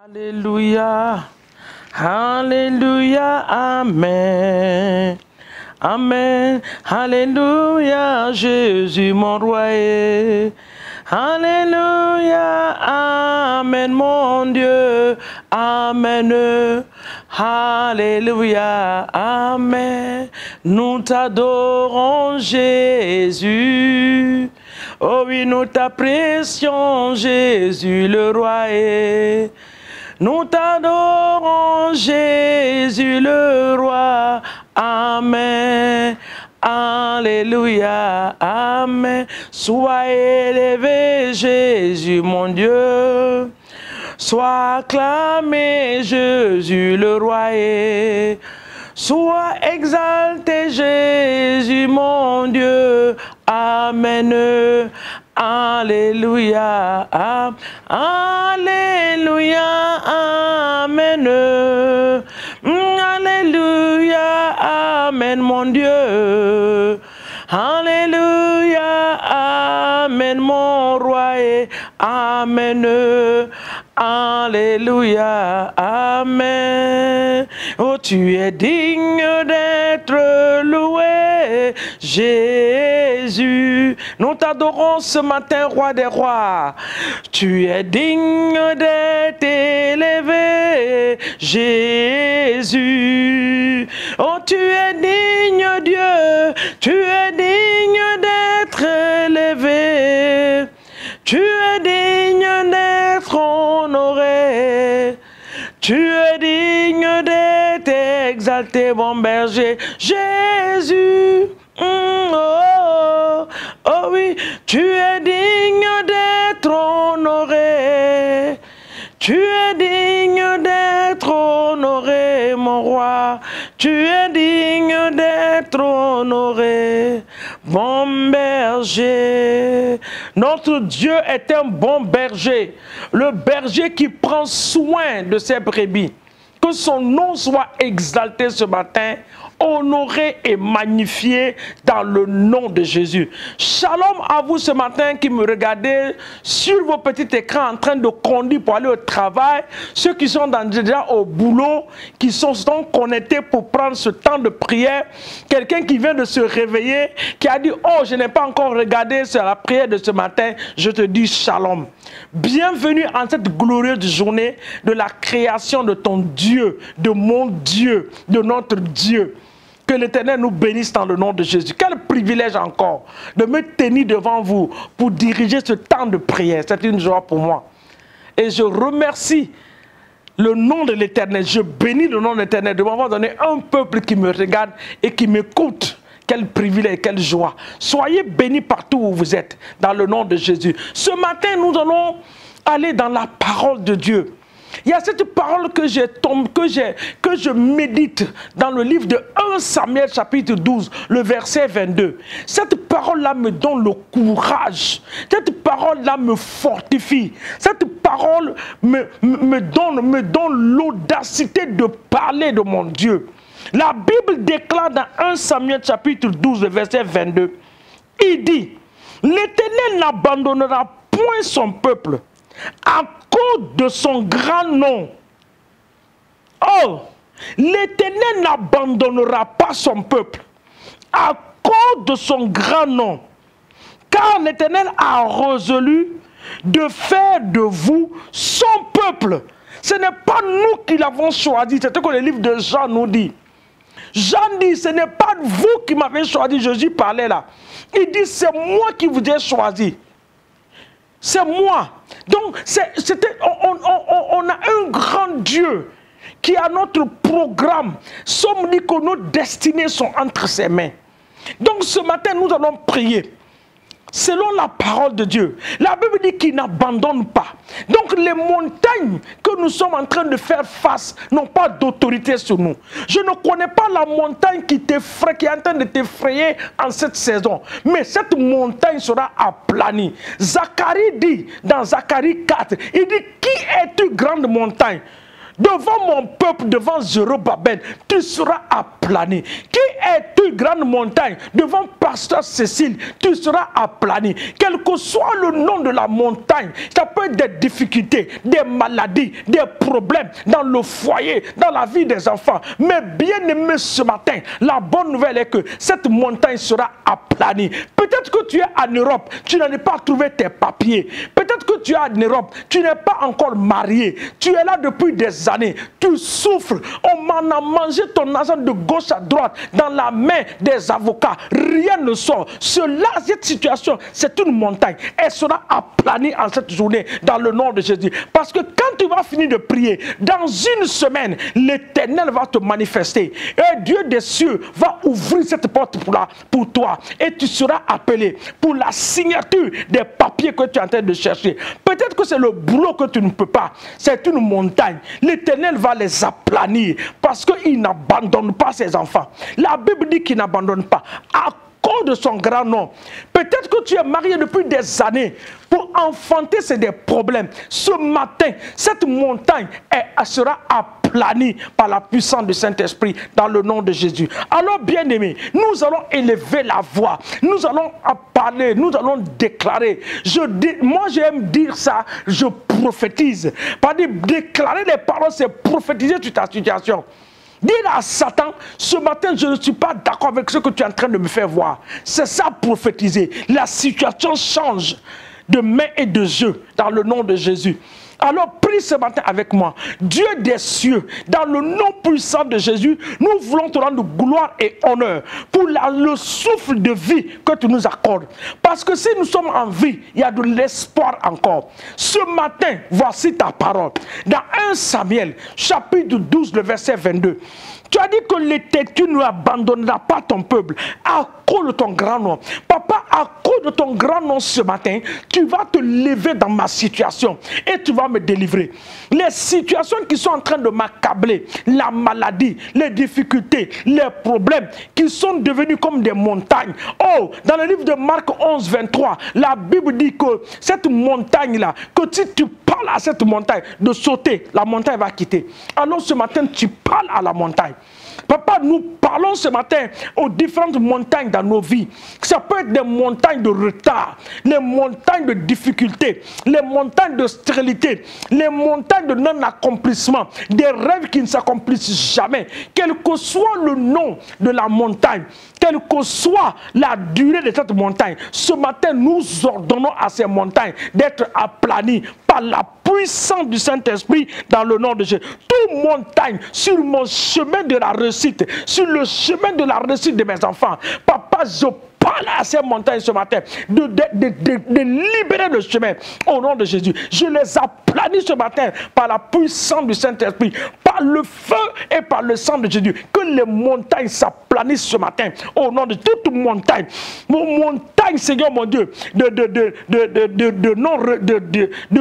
Alléluia, Alléluia, Amen. Amen, Alléluia, Jésus mon roi. Alléluia, Amen, mon Dieu, Amen. Alléluia, Amen. Nous t'adorons, Jésus. Oh oui, nous t'apprécions, Jésus le roi. Nous t'adorons, Jésus le roi. Amen. Alléluia. Amen. Sois élevé, Jésus mon Dieu. Sois acclamé, Jésus le roi. Sois exalté, Jésus mon Dieu. Amen. Alléluia. Alléluia. Amen. Alléluia. Amen, mon Dieu. Alléluia. Amen, mon roi. Amen. Alléluia. Amen. Oh, tu es digne d'être loué, Jésus. Nous t'adorons ce matin, roi des rois. Tu es digne d'être élevé, Jésus. Oh, tu es digne, Dieu. Tu es digne d'être élevé. Tu es digne d'être honoré. Tu es digne d'être exalté, mon berger, Jésus. Oh, oh oui, tu es digne d'être honoré. Tu es digne d'être honoré, mon roi. Tu es digne d'être honoré, bon berger. Notre Dieu est un bon berger, le berger qui prend soin de ses brebis. Que son nom soit exalté ce matin, honoré et magnifié dans le nom de Jésus. Shalom à vous ce matin qui me regardez sur vos petits écrans en train de conduire pour aller au travail. Ceux qui sont déjà au boulot, qui sont connectés pour prendre ce temps de prière. Quelqu'un qui vient de se réveiller, qui a dit « Oh, je n'ai pas encore regardé sur la prière de ce matin. » Je te dis shalom. Bienvenue en cette glorieuse journée de la création de ton Dieu, de mon Dieu, de notre Dieu. Que l'Éternel nous bénisse dans le nom de Jésus. Quel privilège encore de me tenir devant vous pour diriger ce temps de prière. C'est une joie pour moi. Et je remercie le nom de l'Éternel. Je bénis le nom de l'Éternel de m'avoir donné un peuple qui me regarde et qui m'écoute. Quel privilège, quelle joie. Soyez bénis partout où vous êtes, dans le nom de Jésus. Ce matin, nous allons aller dans la parole de Dieu. Il y a cette parole que je médite dans le livre de 1 Samuel chapitre 12, le verset 22. Cette parole-là me donne le courage. Cette parole-là me fortifie. Cette parole me donne l'audacité de parler de mon Dieu. La Bible déclare dans 1 Samuel chapitre 12, le verset 22, il dit, « L'Éternel n'abandonnera point son peuple à cause de son grand nom. » Oh, l'Éternel n'abandonnera pas son peuple à cause de son grand nom. Car l'Éternel a résolu de faire de vous son peuple. Ce n'est pas nous qui l'avons choisi. C'est ce que le livre de Jean nous dit. Jean dit, ce n'est pas vous qui m'avez choisi. Jésus parlait là. Il dit, c'est moi qui vous ai choisi. C'est moi. Donc, on a un grand Dieu qui a notre programme. Somme dit que nos destinées sont entre ses mains. Donc, ce matin, nous allons prier. Selon la parole de Dieu, la Bible dit qu'il n'abandonne pas. Donc les montagnes que nous sommes en train de faire face n'ont pas d'autorité sur nous. Je ne connais pas la montagne qui t'effraie, qui est en train de t'effrayer en cette saison. Mais cette montagne sera aplanie. Zacharie dit, dans Zacharie 4, il dit, qui es-tu grande montagne? devant mon peuple, devant Zorobabel, tu seras aplani. Qui es-tu, grande montagne? Devant pasteur Cécile, tu seras aplani. Quel que soit le nom de la montagne, ça peut être des difficultés, des maladies, des problèmes dans le foyer, dans la vie des enfants. Mais bien aimé, ce matin, la bonne nouvelle est que cette montagne sera aplanie. Peut-être que tu es en Europe, tu n'as pas trouvé tes papiers. Peut-être que tu es en Europe, tu n'es pas encore marié. Tu es là depuis des années. Tu souffres. On m'en a mangé ton argent de gauche à droite dans la main des avocats. Rien ne sort. Cette situation, c'est une montagne. Elle sera aplanie en cette journée dans le nom de Jésus. Parce que quand tu vas finir de prier, dans une semaine, l'Éternel va te manifester. Et Dieu des cieux va ouvrir cette porte pour toi. Et tu seras appelé pour la signature des papiers que tu es en train de chercher. Peut-être que c'est le boulot que tu ne peux pas. C'est une montagne. L'Éternel va les aplanir parce qu'il n'abandonne pas ses enfants. La Bible dit qu'il n'abandonne pas. À cause de son grand nom. Peut-être que tu es marié depuis des années. Pour enfanter, c'est des problèmes. Ce matin, cette montagne sera aplanie par la puissance du Saint-Esprit dans le nom de Jésus. Alors, bien-aimés, nous allons élever la voix. Nous allons parler, nous allons déclarer. Moi, j'aime dire ça, je prophétise. Pas dire déclarer les paroles, c'est prophétiser sur ta situation. Dire à Satan, ce matin, je ne suis pas d'accord avec ce que tu es en train de me faire voir. C'est ça, prophétiser. La situation change de main et de jeu dans le nom de Jésus. Alors prie ce matin avec moi. Dieu des cieux, dans le nom puissant de Jésus, nous voulons te rendre gloire et honneur pour le souffle de vie que tu nous accordes. Parce que si nous sommes en vie, il y a de l'espoir encore. Ce matin, voici ta parole. Dans 1 Samuel, chapitre 12, le verset 22. Tu as dit que tu ne abandonneras pas ton peuple à cause de ton grand nom. Papa, à cause de ton grand nom ce matin, tu vas te lever dans ma situation et tu vas me délivrer. Les situations qui sont en train de m'accabler, la maladie, les difficultés, les problèmes qui sont devenus comme des montagnes. Oh, dans le livre de Marc 11, 23, la Bible dit que cette montagne-là, que si tu parles à cette montagne de sauter, la montagne va quitter. Alors ce matin, tu parles à la montagne. Papa, nous parlons ce matin aux différentes montagnes dans nos vies. Ça peut être des montagnes de retard, les montagnes de difficultés, les montagnes de stérilité, les montagnes de non-accomplissement, des rêves qui ne s'accomplissent jamais. Quel que soit le nom de la montagne, quelle que soit la durée de cette montagne, ce matin, nous ordonnons à ces montagnes d'être aplanies par la puissance du Saint-Esprit dans le nom de Jésus. Toute montagne sur mon chemin de la réussite, sur le chemin de la réussite de mes enfants, papa, je parle à ces montagnes ce matin de libérer le chemin au nom de Jésus. Je les aplanis ce matin par la puissance du Saint-Esprit, par le feu et par le sang de Jésus. Que les montagnes s'aplanissent ce matin au nom de toute montagne. Mon montagne, Seigneur mon Dieu, de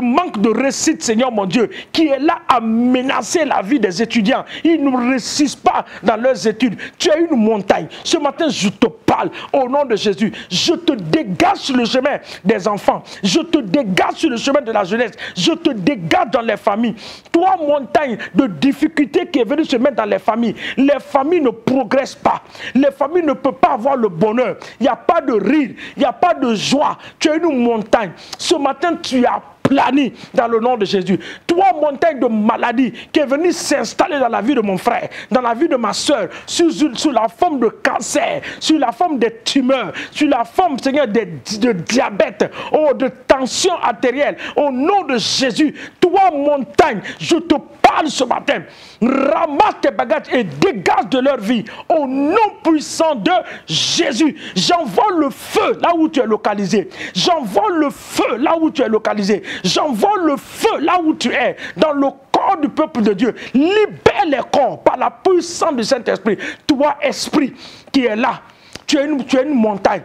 manque de réussite, Seigneur mon Dieu, qui est là à menacer la vie des étudiants. Ils ne réussissent pas dans leurs études. Tu as une montagne. Ce matin, je te parle au nom de Jésus. Je te dégage sur le chemin des enfants. Je te dégage sur le chemin de la jeunesse. Je te dégage dans les familles. Toi, montagne de difficultés qui est venue se mettre dans les familles ne progressent pas. Les familles ne peuvent pas avoir le bonheur. Il n'y a pas de rire. Il n'y a pas de joie. Tu as une montagne. Ce matin, tu as planie dans le nom de Jésus. Toi, montagne de maladie qui est venue s'installer dans la vie de mon frère, dans la vie de ma soeur, sous la forme de cancer, sous la forme des tumeurs, sous la forme, Seigneur, de diabète, oh, de tension artérielle. Au nom de Jésus, toi, montagne, je te parle ce matin. Ramasse tes bagages et dégage de leur vie. Au nom puissant de Jésus, j'envoie le feu là où tu es localisé. J'envoie le feu là où tu es localisé. J'envoie le feu là où tu es, dans le corps du peuple de Dieu. Libère les corps par la puissance du Saint-Esprit. Toi, esprit qui est là, tu es une montagne.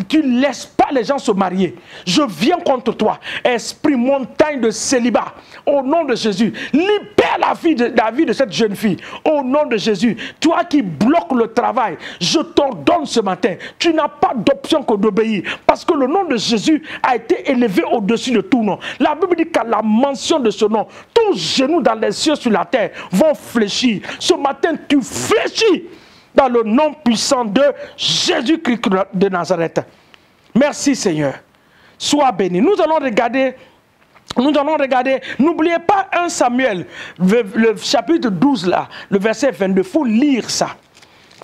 Tu ne laisses pas les gens se marier. Je viens contre toi. Esprit montagne de célibat. Au nom de Jésus. Libère la vie de cette jeune fille. Au nom de Jésus. Toi qui bloques le travail. Je t'ordonne ce matin. Tu n'as pas d'option que d'obéir. Parce que le nom de Jésus a été élevé au-dessus de tout nom. La Bible dit qu'à la mention de ce nom, tous genoux dans les cieux sur la terre vont fléchir. Ce matin, tu fléchis dans le nom puissant de Jésus-Christ de Nazareth. Merci Seigneur. Sois béni. Nous allons regarder, n'oubliez pas 1 Samuel, le chapitre 12 là, le verset 22, il faut lire ça.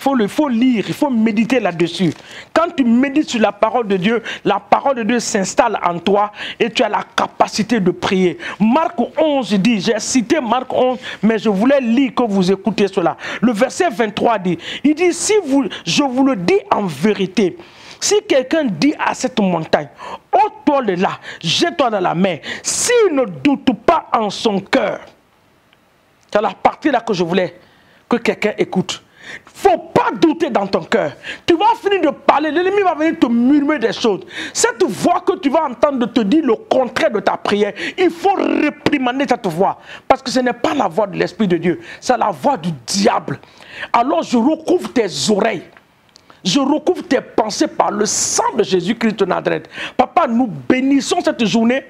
Il faut lire, il faut méditer là-dessus. Quand tu médites sur la parole de Dieu s'installe en toi et tu as la capacité de prier. Marc 11 dit, j'ai cité Marc 11, mais je voulais lire que vous écoutez cela. Le verset 23 dit, il dit, je vous le dis en vérité, si quelqu'un dit à cette montagne, ôte-toi de là, jette-toi dans la mer, s'il ne doute pas en son cœur, c'est la partie là que je voulais que quelqu'un écoute. Il ne faut pas douter dans ton cœur. Tu vas finir de parler, l'ennemi va venir te murmurer des choses. Cette voix que tu vas entendre te dire le contraire de ta prière, il faut réprimander cette voix. Parce que ce n'est pas la voix de l'Esprit de Dieu, c'est la voix du diable. Alors je recouvre tes oreilles. Je recouvre tes pensées par le sang de Jésus-Christ de Nazareth. Papa, nous bénissons cette journée.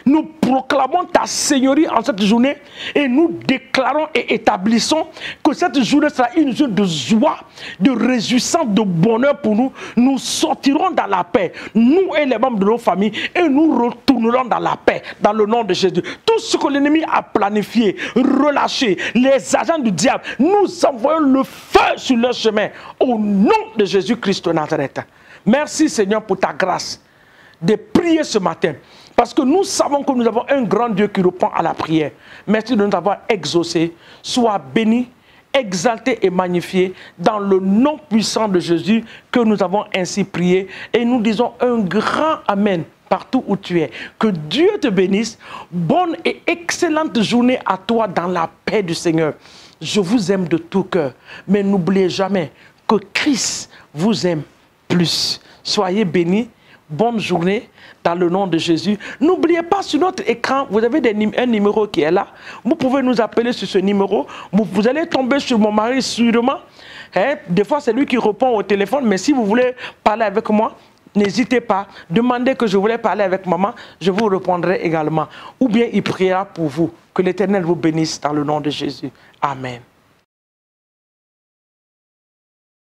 Nous proclamons ta Seigneurie en cette journée et nous déclarons et établissons que cette journée sera une journée de joie, de réjouissance, de bonheur pour nous. Nous sortirons dans la paix, nous et les membres de nos familles, et nous retournerons dans la paix, dans le nom de Jésus. Tout ce que l'ennemi a planifié, relâché, les agents du diable, nous envoyons le feu sur leur chemin au nom de Jésus-Christ de Nazareth. Merci Seigneur pour ta grâce de prier ce matin. Parce que nous savons que nous avons un grand Dieu qui répond à la prière. Merci de nous avoir exaucés. Sois béni, exalté et magnifié dans le nom puissant de Jésus que nous avons ainsi prié. Et nous disons un grand Amen partout où tu es. Que Dieu te bénisse. Bonne et excellente journée à toi dans la paix du Seigneur. Je vous aime de tout cœur. Mais n'oubliez jamais que Christ vous aime plus. Soyez bénis. Bonne journée dans le nom de Jésus. N'oubliez pas sur notre écran, vous avez un numéro qui est là. Vous pouvez nous appeler sur ce numéro. Vous allez tomber sur mon mari sûrement. Des fois, c'est lui qui répond au téléphone. Mais si vous voulez parler avec moi, n'hésitez pas. Demandez que je voulais parler avec maman. Je vous répondrai également. Ou bien il priera pour vous. Que l'Éternel vous bénisse dans le nom de Jésus. Amen.